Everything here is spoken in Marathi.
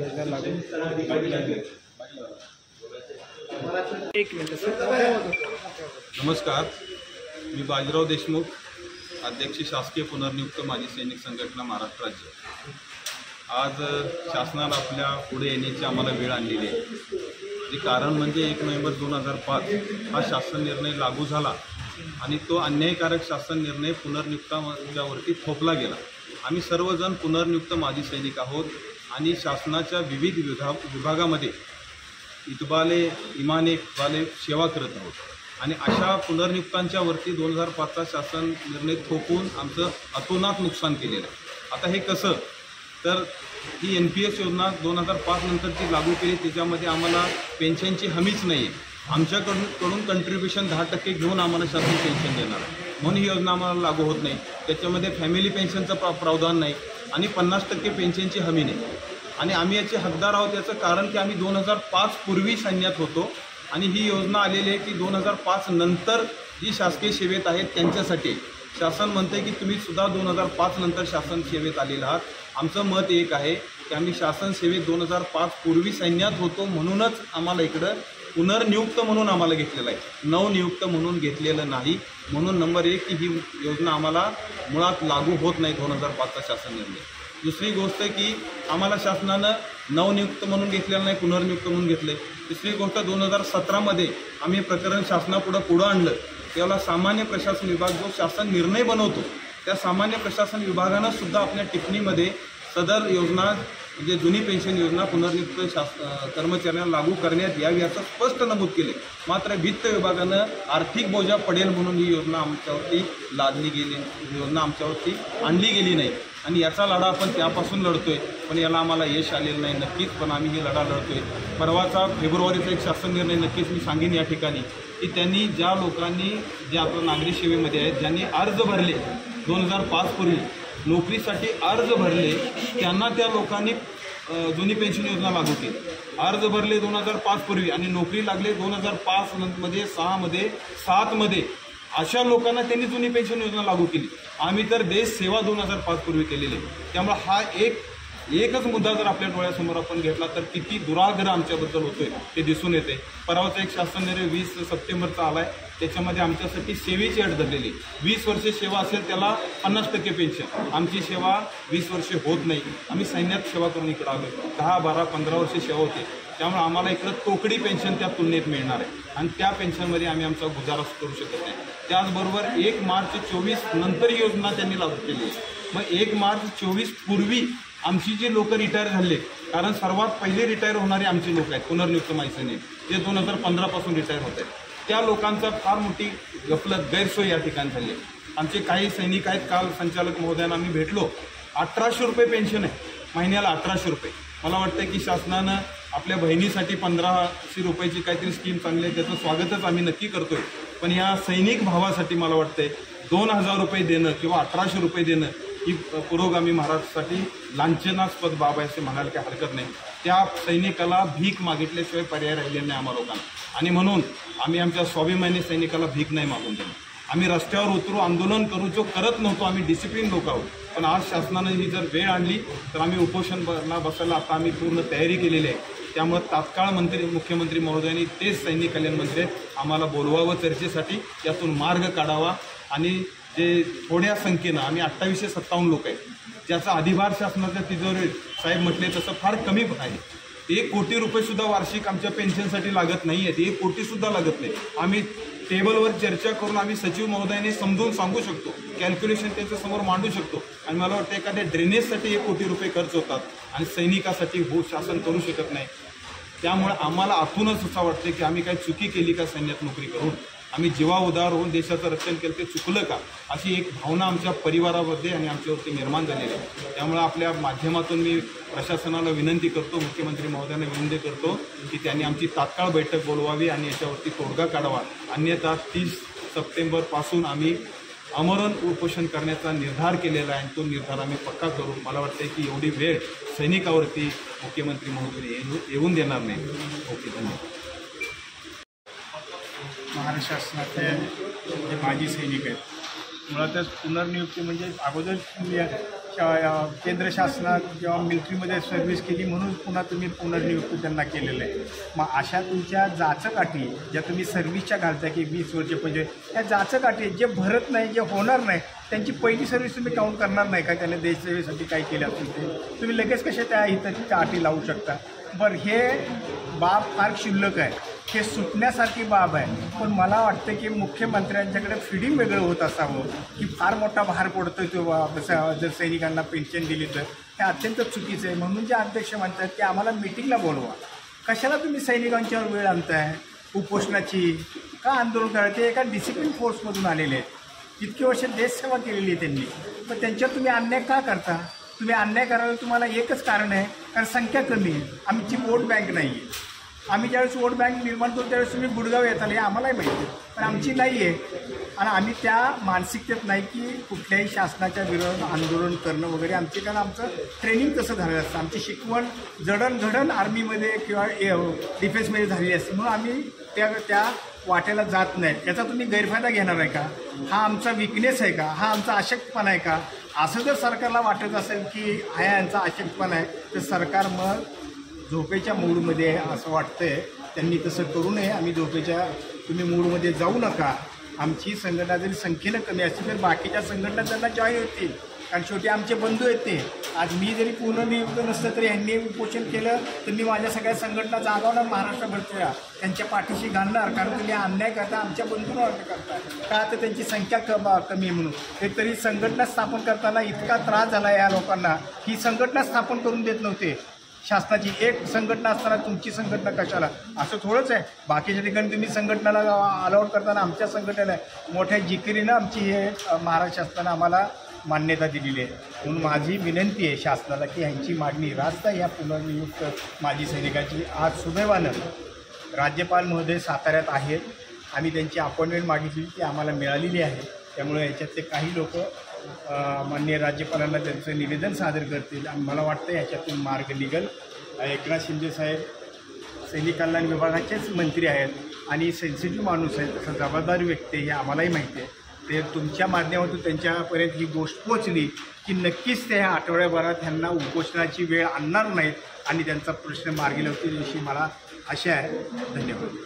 योजना लागू एक मिनिट नमस्कार, मी बाजीराव देशमुख, अध्यक्ष शासकीय पुनर्नियुक्त माजी सैनिक संघटना महाराष्ट्र राज्य। आज शासनाने आपल्या पुढे येण्याची आम्हाला वेळ आणलेली आहे। जे कारण म्हणजे 1 नोव्हेंबर 2005 हा शासन निर्णय लागू झाला आणि तो अन्यायकारक शासन निर्णय पुनर्नियुक्तांच्यावरती थोपला गेला। आम्ही सर्वजण पुनर्नियुक्त माजी सैनिक आहोत आणि शासनाच्या विविध विभागामध्ये इतबाले इमाने वाले सेवा करत आहोत आणि अशा पुनर्नियुक्तांच्या वरती 2005चा शासन निर्णय थोपून आमचं अतोनात नुकसान केलेलं आहे। आता हे कसं, तर ही NPS योजना 2005 नंतरची लागू केली, त्याच्यामध्ये आम्हाला पेन्शनची हमीच नाही आहे। आमच्याकडून कंट्रीब्युशन 10% घेऊन आम्हाला शासन पेन्शन देणार आहे, म्हणून ही योजना आम्हाला लागू होत नाही। त्याच्यामध्ये फॅमिली पेन्शनचं प्रावधान नाही आणि 50% पेन्शनची हमी नाही आणि आम्ही याचे हकदार आहोत। याचं कारण की आम्ही 2005 पूर्वी सैन्यात होतो आणि ही योजना आलेली आहे की 2005 नंतर जी शासकीय सेवेत आहेत त्यांच्यासाठी। शासन म्हणते की तुम्ही सुद्धा 2005 नंतर शासन सेवेत आलेला आहात। आमचं मत एक आहे की आम्ही शासन सेवेत 2005 पूर्वी सैन्यात होतो, म्हणूनच आम्हाला इकडं पुनर्नियुक्त म्हणून आम्हाला घेतलेलं आहे, नवनियुक्त म्हणून घेतलेलं नाही। म्हणून नंबर 1 की ही योजना आम्हाला मुळात लागू होत नाही 2005चा शासन निर्णय। दुसरी गोष्ट की आम्हाला शासनानं नवनियुक्त म्हणून घेतलेलं नाही, पुनर्नियुक्त म्हणून घेतले। तिसरी गोष्ट 2017मध्ये आम्ही प्रकरण शासनापुढं आणलं, त्याला सामान्य प्रशासन विभाग जो शासन निर्णय बनवतो त्या सामान्य प्रशासन विभागानं सुद्धा आपल्या टिप्पणीमध्ये सदर योजना म्हणजे जुनी पेन्शन योजना पुनर्नियुक्त कर्मचाऱ्यांना लागू करण्यात यावी असं स्पष्ट नमूद केले। मात्र वित्त विभागानं आर्थिक बोजा पडेल म्हणून ही योजना आमच्यावरती लादली गेली, योजना आमच्यावरती आणली गेली नाही आणि याचा लढा आपण त्यापासून लढतोय, पण याला आम्हाला यश आलेलं नाही नक्कीच, पण आम्ही हे लढा लढतोय। परवाचा फेब्रुवारीचा एक शासन निर्णय नक्कीच मी सांगेन या ठिकाणी की त्यांनी ज्या लोकांनी जे आपल्या नागरी सेवेमध्ये आहेत, ज्यांनी अर्ज भरले 2005 पूर्वी नोकरीसाठी अर्ज भरले, त्यांना त्या लोकांनी जुनी पेन्शन योजना लागू केली। अर्ज भरले 2005 पूर्वी आणि नोकरी लागले 2005 मध्ये 6 मध्ये 7 मध्ये, अशा लोकांना त्यांनी जुनी पेन्शन योजना लागू केली। आम्ही तर देश सेवा 2005 पूर्वी केलेली आहे। त्यामुळे हा एकच मुद्दा जर आपल्या डोळ्यासमोर आपण घेतला तर किती दुराग्रह आमच्याबद्दल होतोय ते दिसून येते। परवाचा एक शासन निर्णय 20 सप्टेंबरचा आलाय, त्याच्यामध्ये आमच्यासाठी सेवेची अट धरलेली। 20 वर्षे सेवा असेल त्याला 50% पेन्शन, आमची सेवा 20 वर्षे होत नाही। आम्ही सैन्यात सेवा करून इकडं आलो, 10, 12, 15 वर्षे सेवा होते, त्यामुळे आम्हाला इकडं तोकडी पेन्शन त्या तुलनेत मिळणार आहे आणि त्या पेन्शनमध्ये आम्ही आमचा गुजारा करू शकत नाही। त्याचबरोबर 1 मार्च 24 नंतर योजना त्यांनी लागू केली। मग 1 मार्च 24 पूर्वी आमची जे लोक रिटायर झाले, कारण सर्वात पहिले रिटायर होणारे आमचे लोक आहेत पुनर्नियुक्त माजी सैनिक, ते 2015 पासून रिटायर होत आहेत। त्या लोकांचा फार मोठी गफलत गैरसोय या ठिकाणी झाली। आमचे काही सैनिक आहेत, काल संचालक महोदयांना आम्ही भेटलो, 1800 रुपये पेन्शन आहे महिन्याला, 1800 रुपये। मला वाटतं की शासनानं आपल्या बहिणीसाठी 1500 रुपयाची काहीतरी स्कीम चांगली आहे, त्याचं स्वागतच आम्ही नक्की करतोय, पण या सैनिक भावासाठी मला वाटतंय 2000 रुपये देणं किंवा 1800 रुपये देणं ही पुरोगामी महाराष्ट्रासाठी लांछनास्पद बाब आहे असे म्हणायला काही हरकत नाही। त्या सैनिकाला भीक मागितल्याशिवाय पर्याय राहिलेला नाही आम्हा लोकांना आणि म्हणून आम्ही आमच्या स्वाभिमानी सैनिकाला भीक नाही मागून देणार। आम्ही रस्त्यावर उतरू, आंदोलन करू, जो करत नव्हतो, आम्ही डिसिप्लिन लोक आहोत, पण आज शासनानं ही जर वेळ आणली तर आम्ही उपोषणला बसायला आता आम्ही पूर्ण तयारी केलेली आहे। त्यामुळे तात्काळ मुख्यमंत्री महोदयांनी तेच सैनिक कल्याण मंत्री आम्हाला बोलवावं चर्चेसाठी, यातून मार्ग काढावा आणि जे थोड्या संख्येनं आम्ही 2857 लोक आहेत, ज्याचा अधिभार शासनाच्या तिजोरी साहेब म्हटले तसं फार कमी आहे। 1 कोटी रुपये सुद्धा वार्षिक आमच्या पेन्शनसाठी लागत नाही आहेत, 1 कोटी सुद्धा लागत नाही। आम्ही टेबलवर चर्चा करून आम्ही सचिव महोदयांनी समजून सांगू शकतो, कॅल्क्युलेशन त्यांच्यासमोर मांडू शकतो आणि मला वाटतं एखाद्या ड्रेनेजसाठी 1 कोटी रुपये खर्च होतात आणि सैनिकासाठी शासन करू शकत नाही। त्यामुळे आम्हाला आतूनच असं वाटतं की आम्ही काही चुकी केली का सैन्यात नोकरी करून, आम्ही जीवा उदार होऊन देशाचं रक्षण केलं ते चुकलं का, अशी एक भावना आमच्या परिवारामध्ये आणि आमच्यावरती निर्माण झालेली आहे। त्यामुळे आपल्या माध्यमातून मी प्रशासनाला विनंती करतो, मुख्यमंत्री महोदयांना विनंती करतो की त्यांनी आमची तात्काळ बैठक बोलवावी आणि याच्यावरती तोडगा काढावा, अन्यथा 30 सप्टेंबरपासून आम्ही आमरण उपोषण करण्याचा निर्धार केलेला आहे आणि तो निर्धार आम्ही पक्का करू। मला वाटतं की एवढी वेळ सैनिकावरती मुख्यमंत्री महोदय येऊन देणार नाही। ओके, धन्यवाद। महाराष्ट्र शासनाचे जे माजी सैनिक आहेत, मुळातच पुनर्नियुक्ती म्हणजे अगोदर केंद्र शासनात किंवा मिलिटरीमध्ये सर्व्हिस केली म्हणून पुन्हा तुम्ही पुनर्नियुक्त त्यांना केलेलं आहे. मग अशा तुमच्या जाचकाठी ज्या तुम्ही सर्व्हिसच्या घालता की 20 वर्ष म्हणजे त्या जाचकाठी जे भरत नाही, जे होणार नाही, त्यांची पहिली सर्व्हिस तुम्ही काउंट करणार नाही का? त्याने देशसेवेसाठी काय केलं असेल ते तुम्ही लगेच कसे त्या इथं त्या अटी लावू शकता? बरं, हे बाब फार क्षुल्लक आहे, हे सुटण्यासारखी बाब आहे. पण मला वाटतं की मुख्यमंत्र्यांच्याकडे फिडिंग वेगळं होत असावं की फार मोठा भार पडतो तो जर सैनिकांना पेन्शन दिली तर हे अत्यंत चुकीचं आहे. म्हणून जे अध्यक्ष म्हणतात की आम्हाला मिटिंगला बोलवा. कशाला तुम्ही सैनिकांच्यावर वेळ आणताय? उपोषणाची का आंदोलन करायचं? ते एका डिसिप्लिन फोर्समधून आलेले आहेत, इतकी वर्ष देशसेवा केलेली आहे त्यांनी. पण त्यांच्यावर तुम्ही अन्याय का करता? तुम्ही अन्याय करायला तुम्हाला एकच कारण आहे, कारण संख्या कमी आहे, आमची वोट बँक नाही आहे. आम्ही ज्यावेळेस वोट बँक निर्माण करतो त्यावेळेस तुम्ही गुडगाव येताल, हे आम्हालाही माहिती आहे, पण आमची नाही आहे. आणि आम्ही त्या मानसिकतेत नाही की कुठल्याही शासनाच्या विरोधात आंदोलन करणं वगैरे. आमचे कारण आमचं ट्रेनिंग तसं झालेलं असतं, आमची शिकवण जडणघडण आर्मीमध्ये किंवा डिफेन्समध्ये झालेली असते, म्हणून आम्ही त्या वाटेला जात नाही. याचा तुम्ही गैरफायदा घेणार आहे का? हा आमचा विकनेस आहे का? हा आमचा अशक्तपणा आहे का? असं जर सरकारला वाटत असेल की हा यांचा अशक्तपणा आहे तर सरकार मग झोपेच्या मूडमध्ये आहे असं वाटतंय. त्यांनी तसं करू नये. आम्ही झोपेच्या तुम्ही मूडमध्ये जाऊ नका. आमची संघटना जरी संख्येनं कमी असतील तर बाकीच्या संघटना त्यांना जॉईन होतील, कारण शेवटी आमचे बंधू आहेत ते. आज मी जरी पुनर्नियुक्त नसतं तरी ह्यांनी उपोषण केलं तर मी माझ्या सगळ्या संघटना जागवणार महाराष्ट्रभरच्या, त्यांच्या पाठीशी घालणार. कारण तुम्ही अन्याय करता, आमच्या बंधूंना अन्याय करता का? तर त्यांची संख्या कमी आहे म्हणून. एक तरी संघटना स्थापन करताना इतका त्रास झाला या लोकांना, ही संघटना स्थापन करून देत नव्हते शासनाची. एक संघटना असताना तुमची संघटना कशाला? असं थोडंच आहे. बाकीच्या ठिकाणी तुम्ही संघटनाला अलाउड करताना आमच्या संघटनेला मोठ्या जिकिरीनं आमची हे महाराष्ट्र शासनानं आम्हाला मान्यता दिलेली आहे. म्हणून माझी विनंती आहे शासनाला की ह्यांची मागणी रास्त ह्या पुनर्नियुक्त माजी सैनिकाची आज सुदैवानं राज्यपाल महोदय साताऱ्यात आहेत. आम्ही त्यांची अपॉइंटमेंट मागितली, ती आम्हाला मिळालेली आहे. त्यामुळे याच्यातले काही लोक माननीय राज्यपालांना त्यांचं निवेदन सादर करतील आणि मला वाटतं याच्यातून मार्ग निघेल. एकनाथ शिंदे साहेब सैनिक कल्याण विभागाचेच मंत्री आहेत आणि सेन्सिटिव्ह माणूस आहे, तसं जबाबदारी व्यक्ती हे आम्हालाही माहिती आहे. ते तुमच्या माध्यमातून त्यांच्यापर्यंत ही गोष्ट पोचली की नक्कीच ते ह्या आठवड्याभरात त्यांना उपोषणाची वेळ आणणार नाहीत आणि त्यांचा प्रश्न मार्गी लावतील अशी मला आशा आहे. धन्यवाद.